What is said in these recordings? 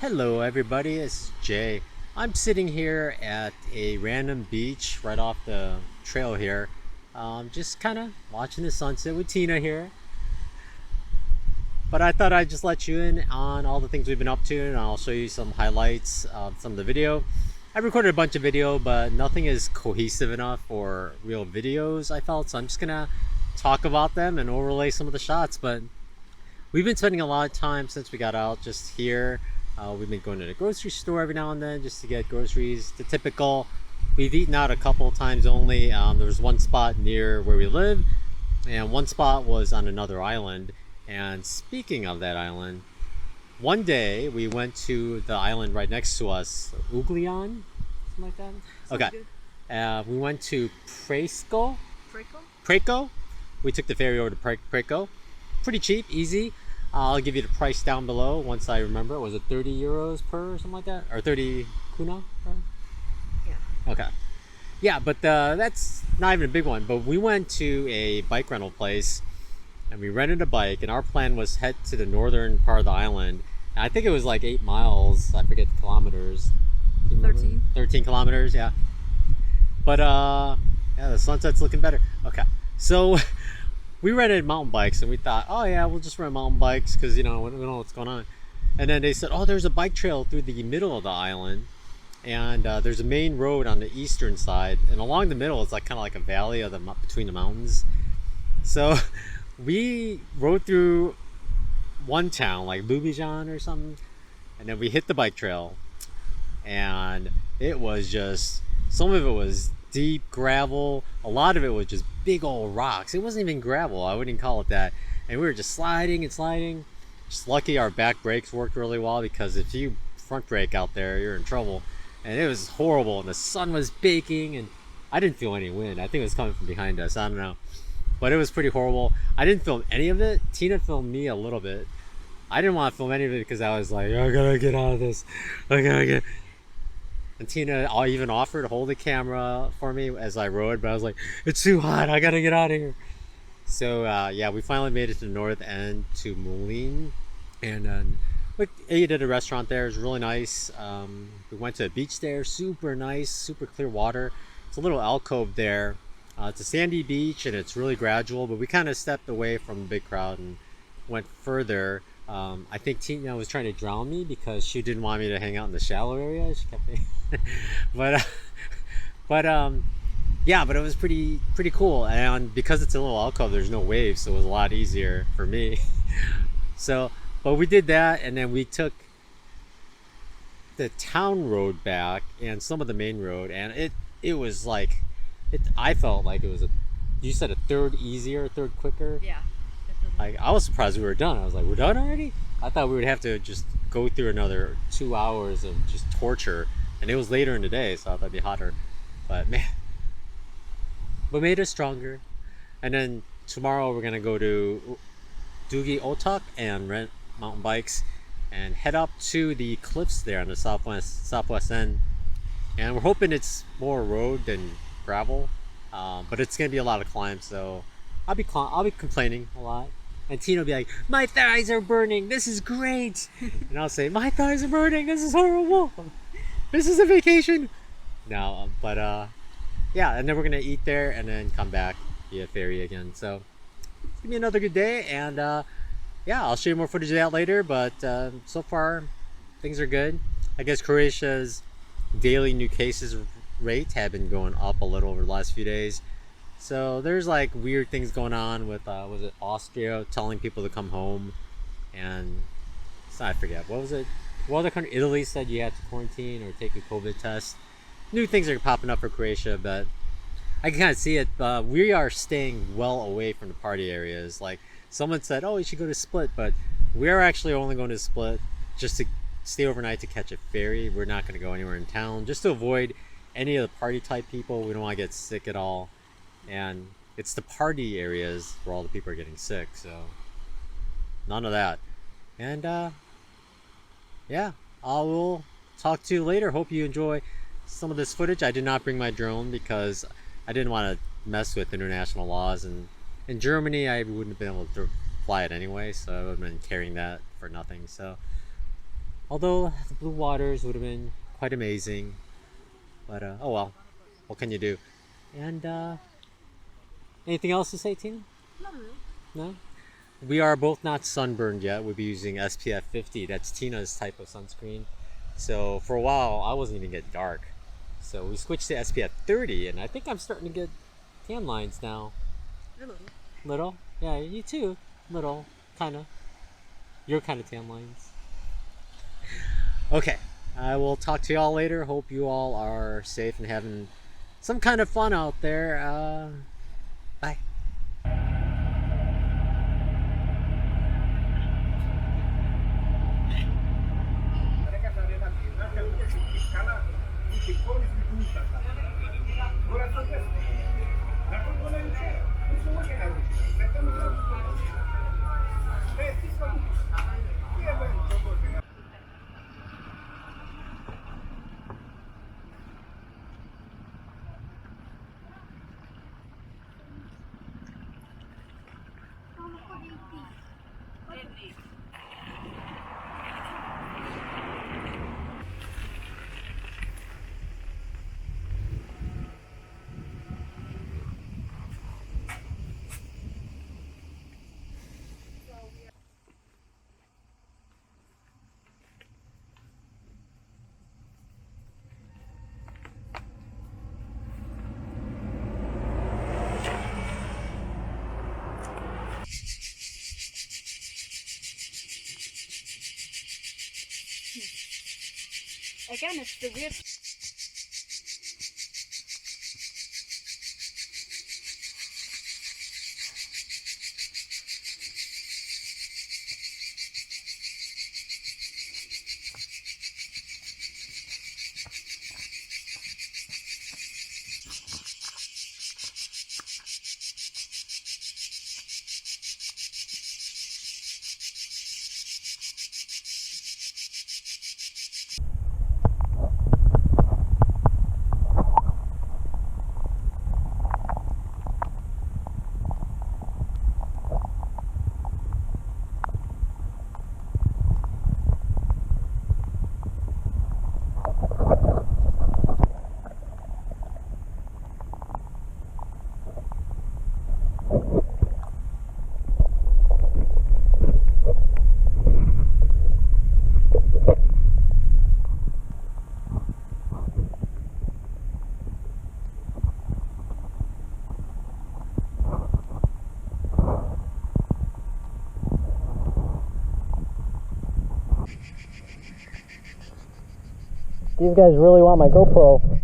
Hello everybody, it's Jay. I'm sitting here at a random beach right off the trail here. Just kind of watching the sunset with Tina here. But I thought I'd just let you in on all the things we've been up to, and I'll show you some highlights of some of the video. I recorded a bunch of video, but nothing is cohesive enough for real videos, I felt. So I'm just gonna talk about them and overlay some of the shots. But we've been spending a lot of time since we got out just here. We've been going to the grocery store every now and then just to get groceries. The typical. We've eaten out a couple of times only. There was one spot near where we live, and one spot was on another island. And speaking of that island, one day we went to the island right next to us, Uglian, something like that. Okay. We went to Preco. We took the ferry over to Preco. Pretty cheap, easy. I'll give you the price down below once I remember. Was it 30 euros per or something like that? Or 30 kuna per? Yeah. Okay. Yeah, but that's not even a big one. But we went to a bike rental place and we rented a bike, and our plan was head to the northern part of the island. And I think it was like 8 miles. I forget the kilometers. 13 kilometers, yeah. But yeah, the sunset's looking better. Okay. So we rented mountain bikes and we thought, oh yeah, we'll just rent mountain bikes because, you know, we don't know what's going on. And then they said, oh, there's a bike trail through the middle of the island, and there's a main road on the eastern side, and along the middle it's like kind of like a valley of between the mountains. So we rode through one town like Ljubljan or something, and then we hit the bike trail, and it was just, some of it was deep gravel, a lot of it was just big old rocks. It wasn't even gravel, I wouldn't call it that. And we were just sliding and sliding. Just lucky our back brakes worked really well, because if you front brake out there, you're in trouble. And it was horrible, and the sun was baking, and I didn't feel any wind. I think it was coming from behind us, I don't know. But it was pretty horrible. I didn't film any of it. Tina filmed me a little bit. I didn't want to film any of it because I was like, I gotta get out of this. I gotta get. And Tina even offered to hold the camera for me as I rode, but I was like, it's too hot, I gotta get out of here. So yeah, we finally made it to the north end, to Moulin, and then we ate at a restaurant there. It was really nice. We went to a beach there, super nice, super clear water. It's a little alcove there. It's a sandy beach and it's really gradual, but we kind of stepped away from the big crowd and went further. I think Tina was trying to drown me because she didn't want me to hang out in the shallow area. She kept yeah, but it was pretty cool. And because it's a little alcove, there's no waves, so it was a lot easier for me. So, but we did that, and then we took the town road back and some of the main road, and it was like, I felt like it was you said a third easier, a third quicker. Yeah. Like, I was surprised we were done. I was like, we're done already? I thought we would have to just go through another 2 hours of just torture. And it was later in the day, so I thought it'd be hotter. But man, but made us stronger. And then tomorrow we're gonna go to Dugi Otok and rent mountain bikes and head up to the cliffs there on the southwest end. And we're hoping it's more road than gravel, but it's gonna be a lot of climb, so I'll be complaining a lot, and Tina will be like, my thighs are burning, this is great. And I'll say, my thighs are burning, this is horrible, this is a vacation. No, but yeah, and then we're gonna eat there and then come back via ferry again. So it's gonna be another good day, and yeah, I'll show you more footage of that later. But so far things are good. I guess Croatia's daily new cases rate have been going up a little over the last few days. So there's like weird things going on with was it Austria telling people to come home, and I forget, what was it, what other country, Italy said you had to quarantine or take a COVID test. New things are popping up for Croatia, but I can kind of see it. We are staying well away from the party areas. Like, someone said, oh, you should go to Split, but we are actually only going to Split just to stay overnight to catch a ferry. We're not going to go anywhere in town, just to avoid any of the party type people. We don't want to get sick at all, and it's the party areas where all the people are getting sick, so none of that. And yeah, I will talk to you later. Hope you enjoy some of this footage. I did not bring my drone because I didn't want to mess with international laws, and in Germany I wouldn't have been able to fly it anyway, so I would have been carrying that for nothing. So Although the blue waters would have been quite amazing. But oh well, what can you do? And anything else to say, Tina? Not really. No? We are both not sunburned yet. We'll be using SPF 50. That's Tina's type of sunscreen. So for a while, I wasn't even getting dark. So we switched to SPF 30, and I think I'm starting to get tan lines now. Little. Little? Yeah, you too. Little. Kind of. Your kind of tan lines. Okay. I will talk to y'all later. Hope you all are safe and having some kind of fun out there. Bye. Again, it's the weird. These guys really want my GoPro.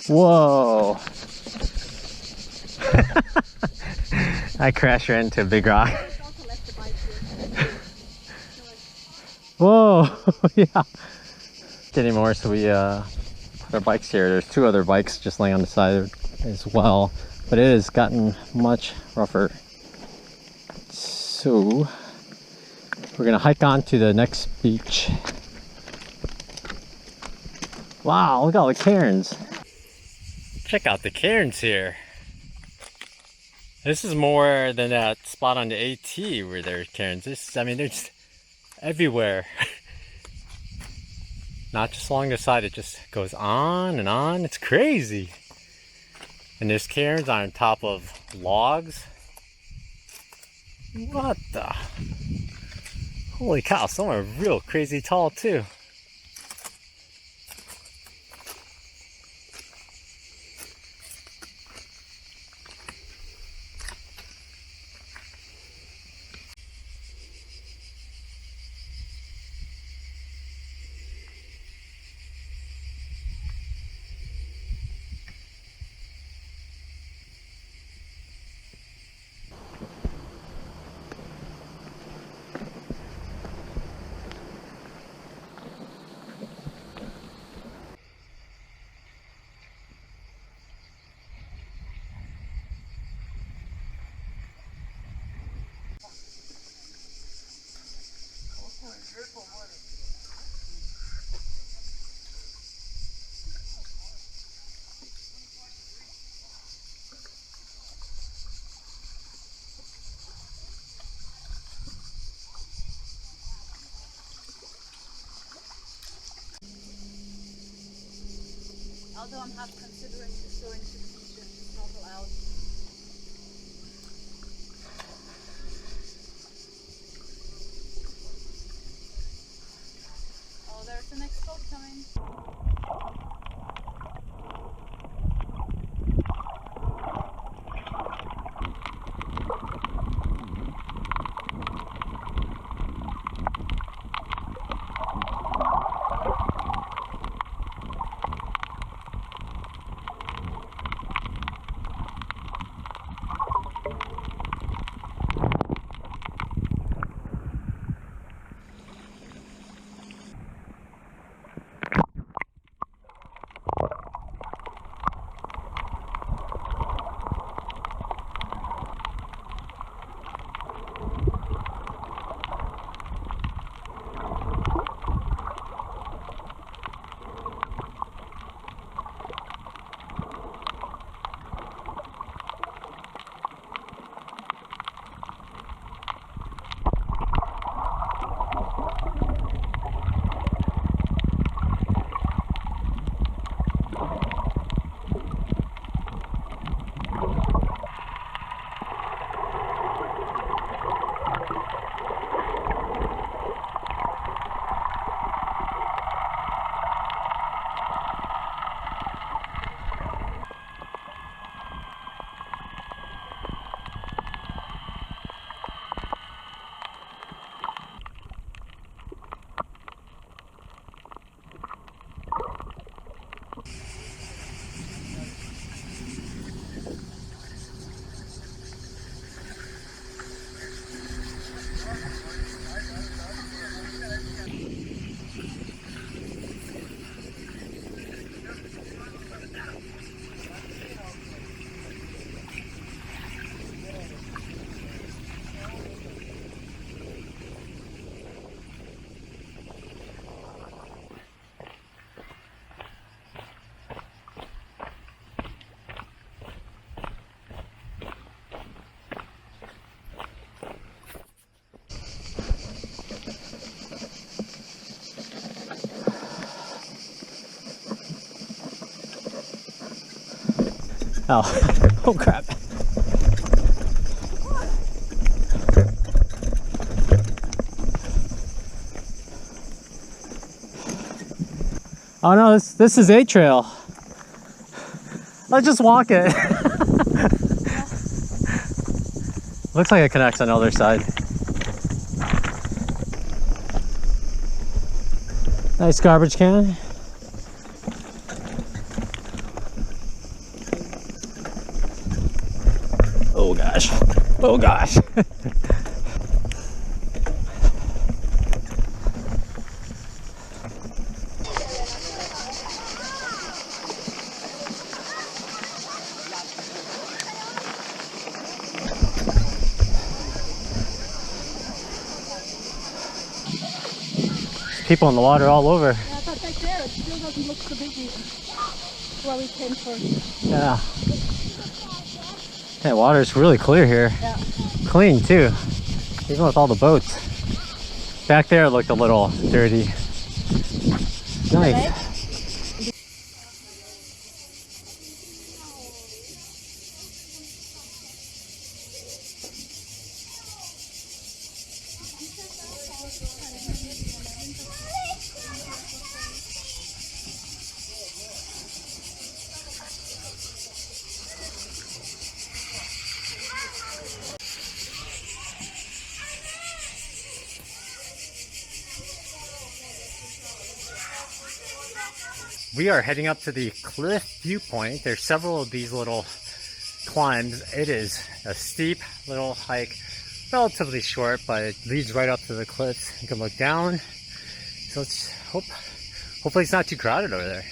Whoa! I crashed right into a big rock. Whoa! Yeah. Anymore, so we put our bikes here. There's two other bikes just laying on the side as well, but it has gotten much rougher. So we're gonna hike on to the next beach. Wow! Look at all the cairns. Check out the cairns here. This is more than that spot on the AT where there's cairns. I mean, they're just everywhere. Not just along the side, it just goes on and on. It's crazy. And there's cairns on top of logs. What the? Holy cow, some are real crazy tall too. although I'm half considering just going to the beach and snorkel out. Oh, there's the next boat coming. Oh, oh crap. Oh no, this is a trail. Let's just walk it. Looks like it connects on the other side. Nice garbage can. Oh gosh. Oh gosh. People in the water all over. Yeah, but back there it still doesn't look so busy where we came from. Yeah. Yeah, water's really clear here. Yeah. Clean too, even with all the boats. Back there it looked a little dirty. Nice. We are heading up to the cliff viewpoint. There's several of these little climbs. It is a steep little hike, relatively short, but it leads right up to the cliffs. You can look down. So let's hopefully it's not too crowded over there.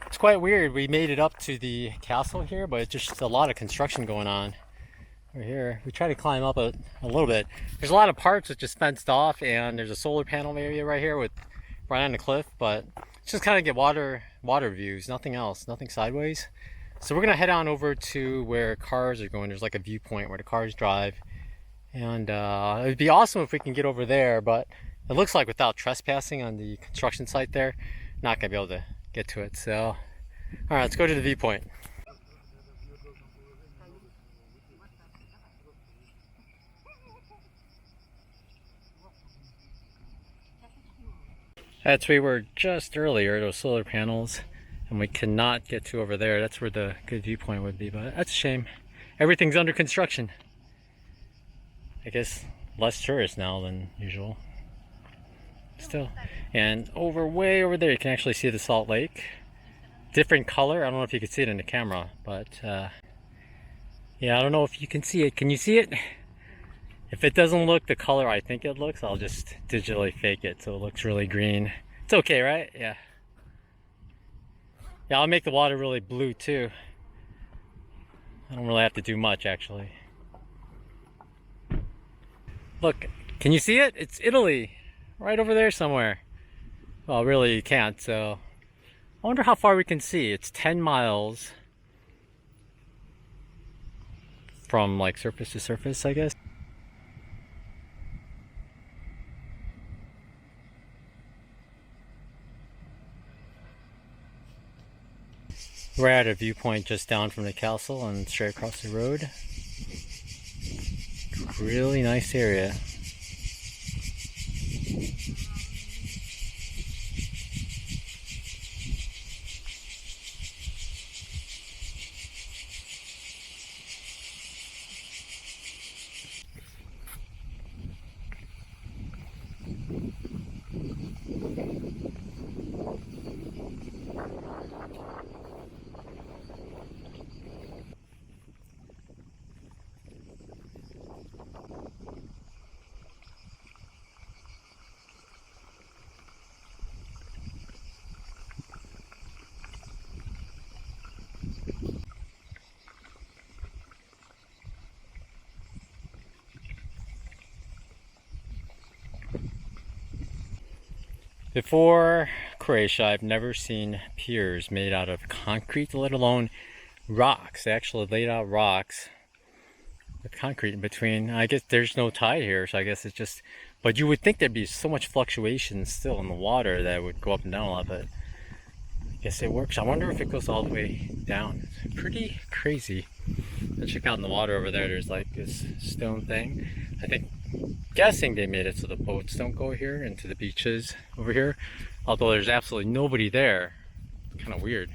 It's quite weird. We made it up to the castle here, but it's just a lot of construction going on. We're here. We try to climb up a little bit. There's a lot of parts that's just fenced off, and there's a solar panel area right here with right on the cliff, but it's just kind of get water views, nothing else, nothing sideways. So we're gonna head on over to where cars are going. There's like a viewpoint where the cars drive, and it would be awesome if we can get over there, but it looks like without trespassing on the construction site there, not gonna be able to get to it. So all right, let's go to the viewpoint. That's where we were just earlier, those solar panels, and we cannot get to over there. That's where the good viewpoint would be, but that's a shame. Everything's under construction. I guess less tourists now than usual. Still. And way over there, you can actually see the Salt Lake. Different color. I don't know if you can see it in the camera, but yeah, I don't know if you can see it. Can you see it? If it doesn't look the color I think it looks, I'll just digitally fake it so it looks really green. It's okay, right? Yeah. Yeah, I'll make the water really blue too. I don't really have to do much actually. Look, can you see it? It's Italy. Right over there somewhere. Well, really you can't, so I wonder how far we can see. It's 10 miles from like surface to surface, I guess. We're at a viewpoint just down from the castle and straight across the road. Really nice area. Before Croatia, I've never seen piers made out of concrete, let alone rocks. They actually laid out rocks with concrete in between. I guess there's no tide here, so I guess it's just, but you would think there'd be so much fluctuation still in the water that it would go up and down a lot, but I guess it works. I wonder if it goes all the way down. It's pretty crazy. Let's check out in the water over there. There's like this stone thing. I think, guessing they made it so the boats don't go here into the beaches over here, although there's absolutely nobody there. Kind of weird.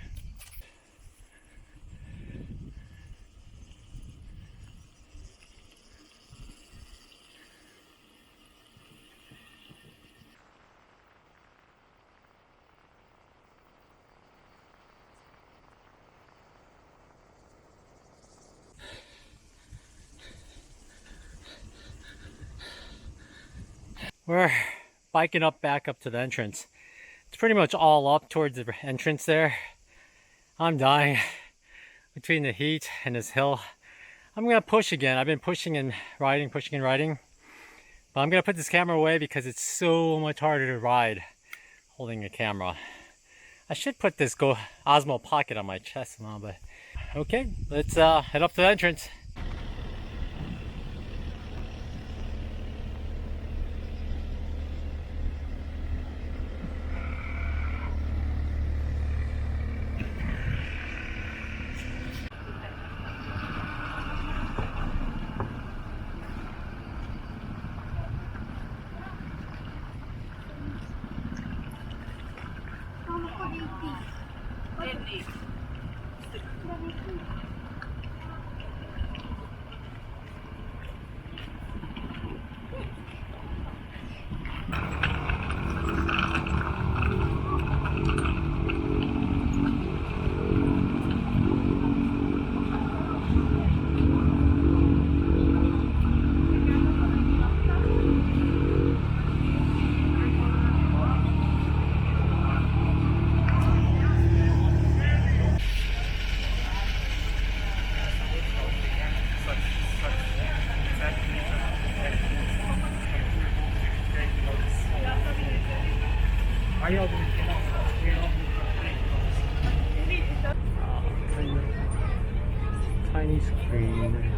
We're biking back up to the entrance. It's pretty much all up towards the entrance there. I'm dying between the heat and this hill. I'm gonna push again. I've been pushing and riding, but I'm gonna put this camera away because it's so much harder to ride holding a camera. I should put this Osmo Pocket on my chest now, but okay, let's head up to the entrance. Tiny screen.